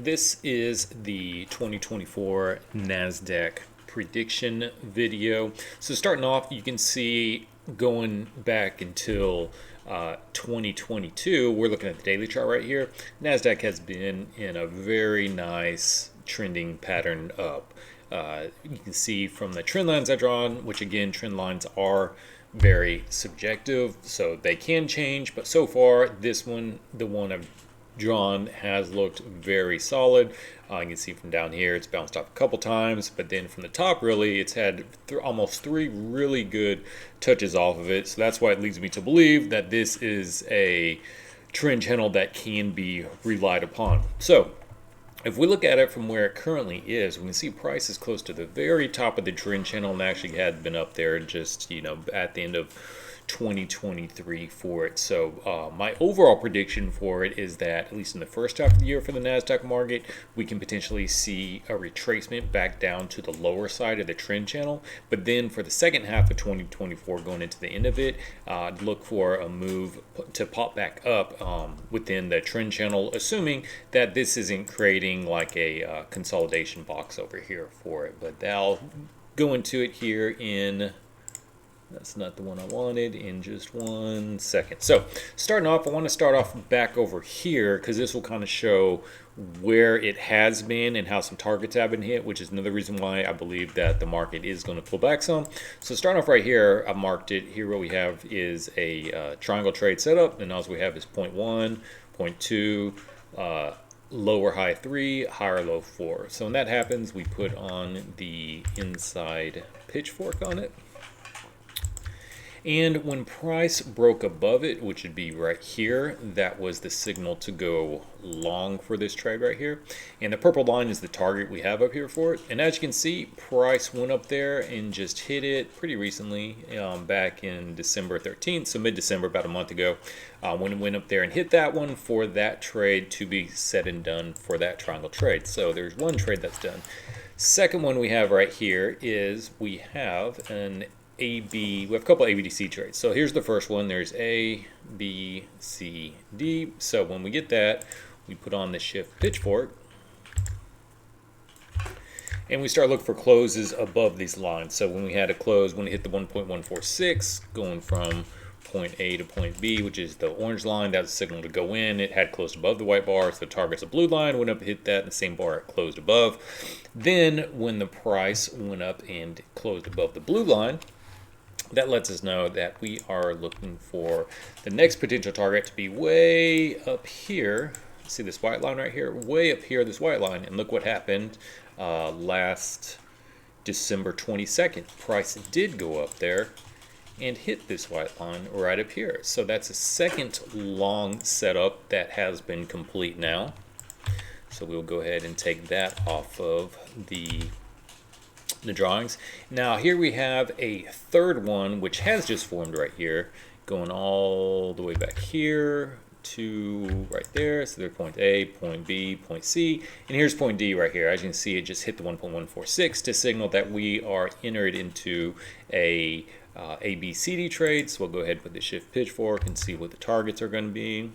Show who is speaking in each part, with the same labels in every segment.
Speaker 1: this is the 2024 Nasdaq prediction video. So starting off, you can see going back until 2022, we're looking at the daily chart right here. Nasdaq has been in a very nice trending pattern up. You can see from the trend lines I've drawn, which again, trend lines are very subjective, so they can change, but so far this one, the one I've drawn, has looked very solid. You can see from down here it's bounced off a couple times, but then from the top really it's had almost three really good touches off of it. So that's why it leads me to believe that this is a trend channel that can be relied upon. So if we look at it from where it currently is, we can see price is close to the very top of the trend channel and actually had been up there just, at the end of 2023 for it. So my overall prediction for it is that at least in the first half of the year for the Nasdaq market, we can potentially see a retracement back down to the lower side of the trend channel. But then for the second half of 2024, going into the end of it, look for a move to pop back up within the trend channel, assuming that this isn't creating like a consolidation box over here for it. But I'll go into it here in, that's not the one I wanted, in just 1 second. So starting off, I want to start off back over here because this will kind of show where it has been and how some targets have been hit, which is another reason why I believe that the market is going to pull back some. So starting off right here, I marked it here. What we have is a triangle trade setup, and all we have is 0.1, 0.2, lower high 3, higher low 4. So when that happens, we put on the inside pitchfork on it. And when price broke above it, which would be right here, that was the signal to go long for this trade right here. And the purple line is the target we have up here for it. And as you can see, price went up there and just hit it pretty recently, back in December 13th, so mid-December, about a month ago, when it went up there and hit that one for that trade to be said and done for that triangle trade. So there's one trade that's done. Second one we have right here is we have we have a couple ABDC trades. So here's the first one. There's A, B, C, D. So when we get that, we put on the shift pitchfork and we start looking for closes above these lines. So when we had a close, when it hit the 1.146, going from point A to point B, which is the orange line, that's a signal to go in. It had closed above the white bar, so the target's a blue line, went up, hit that, and the same bar it closed above. Then when the price went up and closed above the blue line, that lets us know that we are looking for the next potential target to be way up here. See this white line right here? Way up here, this white line. And look what happened last December 22nd. Price did go up there and hit this white line right up here. So that's a second long setup that has been complete now. So we'll go ahead and take that off of the drawings. Now here we have a third one which has just formed right here, going all the way back here to right there. So there's point A, point B, point C, and here's point D right here. As you can see, it just hit the 1.146 to signal that we are entered into a ABCD trade. So we'll go ahead and put the shift pitchfork and see what the targets are going to be.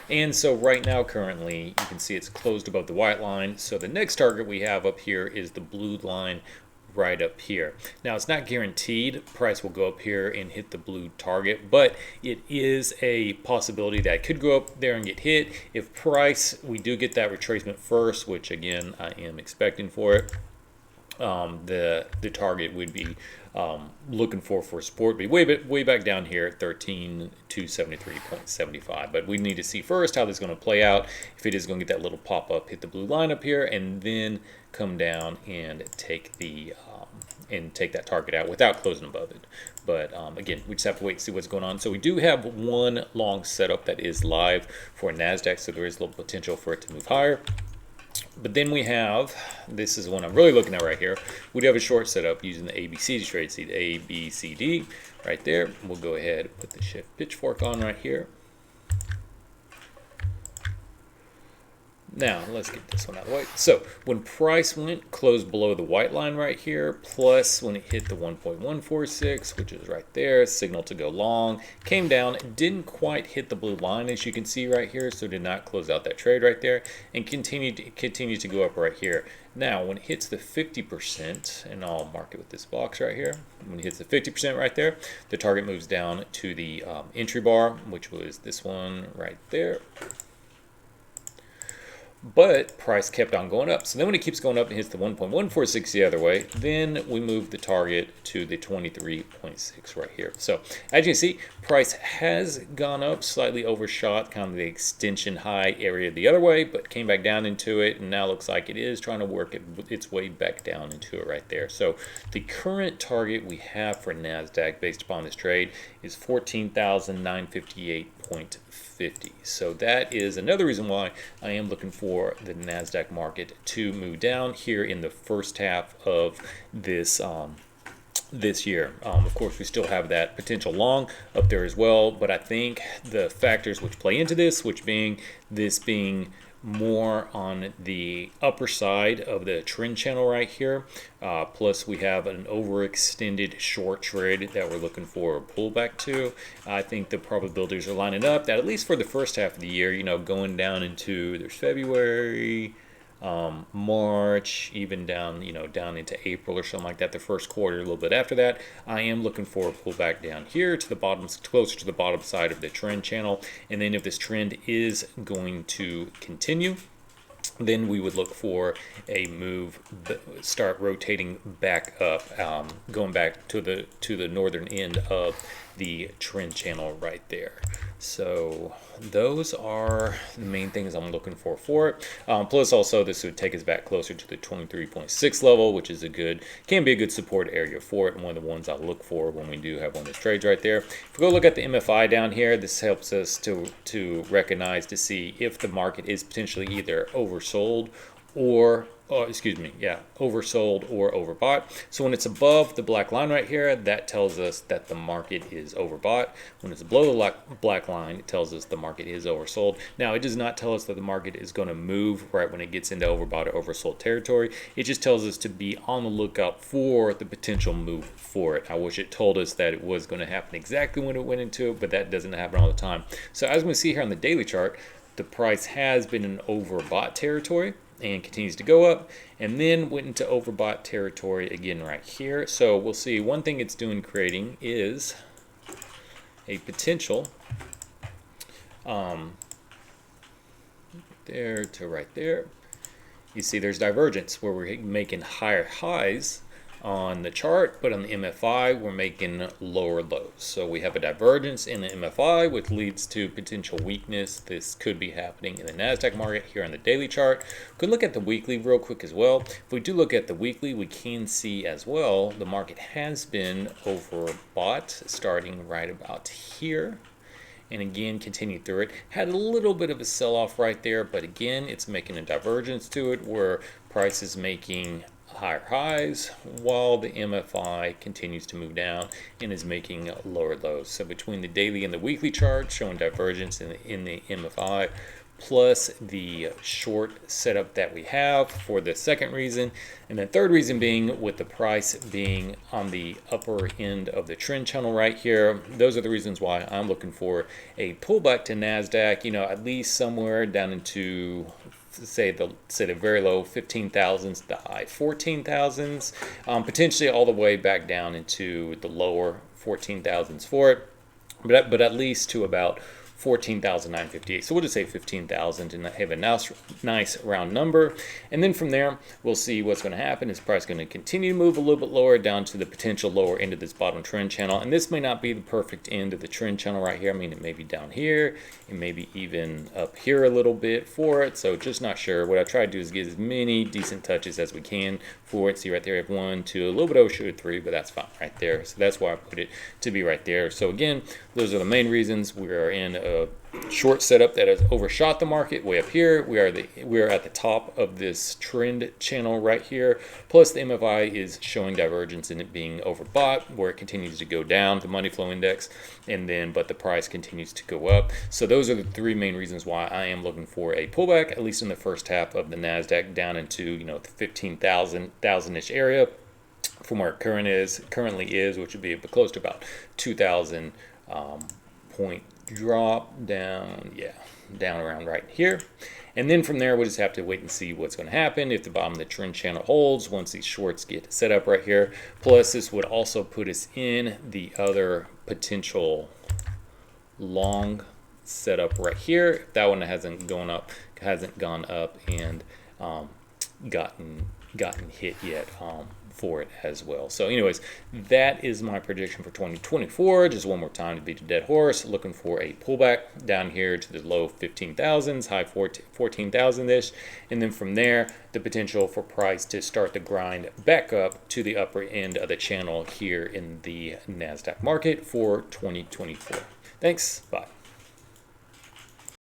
Speaker 1: And so right now, currently, you can see it's closed above the white line. So the next target we have up here is the blue line right up here. Now, it's not guaranteed price will go up here and hit the blue target, but it is a possibility that it could go up there and get hit. If price, we do get that retracement first, which again, I am expecting for it, the target would be looking for support be way back down here at 13,273.75. But we need to see first how this is going to play out. If it is going to get that little pop up, hit the blue line up here, and then come down and take the take that target out without closing above it. But again, we just have to wait and see what's going on. So we do have one long setup that is live for Nasdaq, so there is a little potential for it to move higher. But then we have, this is one I'm really looking at right here. We do have a short setup using the ABC trade seed, A, B, C, D, right there. We'll go ahead and put the shift pitchfork on right here. Now, let's get this one out of the way. So, when price went, closed below the white line right here, plus when it hit the 1.146, which is right there, signal to go long, came down, didn't quite hit the blue line, as you can see right here, so did not close out that trade right there, and continued to go up right here. Now, when it hits the 50%, and I'll mark it with this box right here, when it hits the 50% right there, the target moves down to the entry bar, which was this one right there. But price kept on going up. So then when it keeps going up and hits the 1.146 the other way, then we move the target to the 23.6 right here. So as you can see, price has gone up, slightly overshot kind of the extension high area the other way, but came back down into it, and now looks like it is trying to work its way back down into it right there. So the current target we have for Nasdaq based upon this trade is 14,958.50. So that is another reason why I am looking for the Nasdaq market to move down here in the first half of this this year. Of course, we still have that potential long up there as well, but I think the factors which play into this, which being this being more on the upper side of the trend channel right here, plus we have an overextended short trade that we're looking for a pullback to. I think the probabilities are lining up that at least for the first half of the year, you know, going down into there's February, March, even down, you know, down into April or something like that, the first quarter, a little bit after that, I am looking for a pullback down here to the bottom, closer to the bottom side of the trend channel. And then if this trend is going to continue, then we would look for a move, start rotating back up, going back to the northern end of the trend channel right there. So those are the main things I'm looking for it. Plus also this would take us back closer to the 23.6 level, which is can be a good support area for it, and one of the ones I look for when we do have one of those trades right there. If we go look at the MFI down here, this helps us to recognize, to see if the market is potentially either oversold or oversold or overbought. So when it's above the black line right here, that tells us that the market is overbought. When it's below the black line, it tells us the market is oversold. Now, it does not tell us that the market is going to move right when it gets into overbought or oversold territory. It just tells us to be on the lookout for the potential move for it. I wish it told us that it was going to happen exactly when it went into it, but that doesn't happen all the time. So as we see here on the daily chart, the price has been in overbought territory and continues to go up, and then went into overbought territory again right here. So we'll see, one thing it's doing creating is a potential there to right there. You see there's divergence where we're making higher highs on the chart, but on the MFI we're making lower lows. So we have a divergence in the MFI, which leads to potential weakness. This could be happening in the Nasdaq market here on the daily chart. We could look at the weekly real quick as well. If we do look at the weekly, we can see as well the market has been overbought starting right about here, and again continued through it. Had a little bit of a sell-off right there, but again it's making a divergence to it where price is making higher highs while the MFI continues to move down and is making lower lows. So between the daily and the weekly chart showing divergence in the MFI, plus the short setup that we have for the second reason, and the third reason being with the price being on the upper end of the trend channel right here, those are the reasons why I'm looking for a pullback to Nasdaq, you know, at least somewhere down into say the very low 15,000s, the high 14,000s, potentially all the way back down into the lower 14,000s for it, but at least to about 14,958. So we'll just say 15,000 and have a nice round number. And then from there, we'll see what's going to happen. Is price going to continue to move a little bit lower down to the potential lower end of this bottom trend channel? And this may not be the perfect end of the trend channel right here. I mean, it may be down here. It may be even up here a little bit for it. So just not sure. What I try to do is get as many decent touches as we can for it. See right there, I have 1, 2, a little bit over 3, but that's fine right there. So that's why I put it to be right there. So again, those are the main reasons we are in a short setup that has overshot the market way up here. We are at the top of this trend channel right here. Plus the MFI is showing divergence in it being overbought, where it continues to go down, the money flow index, and then but the price continues to go up. So those are the three main reasons why I am looking for a pullback, at least in the first half of the Nasdaq, down into the 15,000-ish area from where it currently is, which would be close to about 2,000 point drop down, down around right here. And then from there, we'll just have to wait and see what's going to happen if the bottom of the trend channel holds once these shorts get set up right here. Plus, this would also put us in the other potential long setup right here. If that one hasn't gone up and gotten hit yet for it as well. So anyways, that is my prediction for 2024. Just one more time to beat a dead horse, looking for a pullback down here to the low 15,000s, high 14,000-ish, and then from there the potential for price to start to grind back up to the upper end of the channel here in the Nasdaq market for 2024. Thanks, bye.